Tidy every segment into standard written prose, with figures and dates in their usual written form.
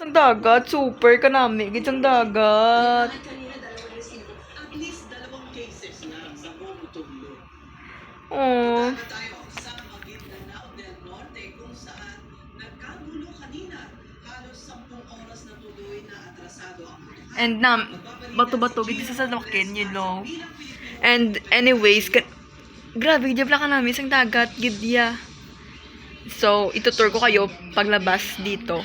Ang dagat, super kanami. Gitsang dagat. Oh. And bato-bato, gito sa salakin, you know. And anyways, grabe, di ka namin isang dagat, gidya. So, itutur ko kayo paglabas dito.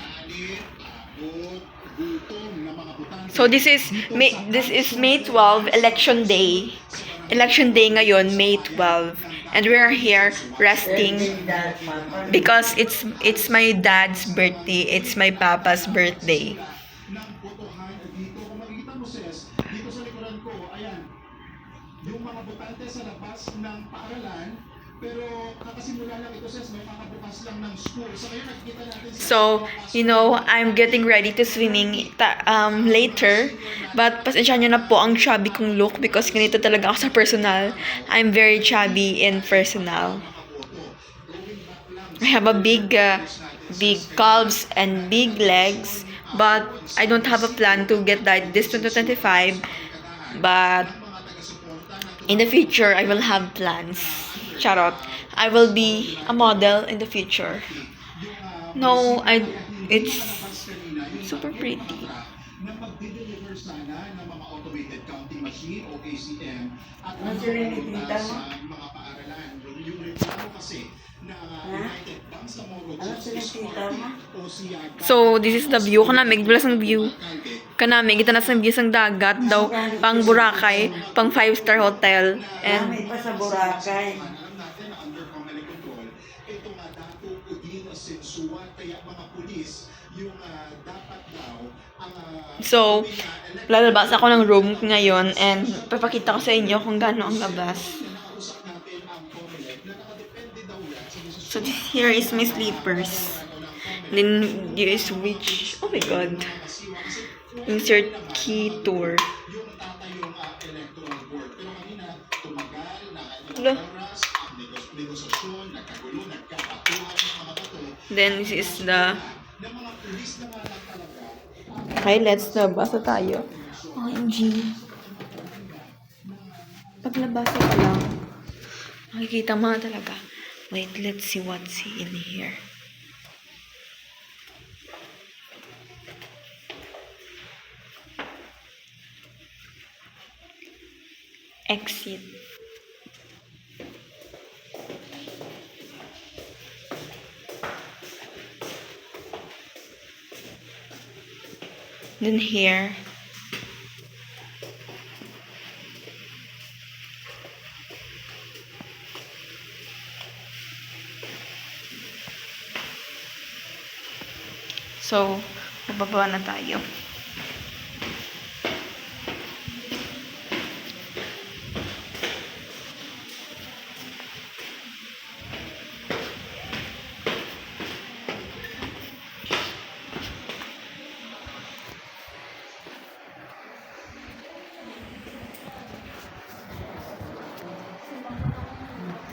So, this is May 12, election day. Election day ngayon, May 12. And we are here resting because it's my dad's birthday. It's my papa's birthday. Yung mga botante sa labas ng paaralan, pero kakasimula lang ito sis, may kakabukas lang ng school. So ngayon nakikita natin so, you know, I'm getting ready to swimming later. But pasensya nyo na po ang chubby kong look because ganito talaga ako sa personal. I'm very chubby in personal. I have a big calves and big legs, but I don't have a plan to get that this 2025. But in the future, I will have plans. Charot. I will be a model in the future. No, it's super pretty. So, this is the view. Kanamig, wala sang view. Kanamig, ito na sa view sang dagat daw. Pang Boracay, pang 5-star hotel. And pa sa Boracay. So, lalabas ako ng room ngayon and papakita ko sa inyo kung gaano ang labas. So, here is my slippers. Then, here is which, oh my god. Insert key tour. Hello. Then, this is the... Okay, let's labas na tayo. OMG. Paglabas pa lang. Makikita mo na talaga. Wait, let's see what's in here. Exit. Then here. So, bababa na tayo.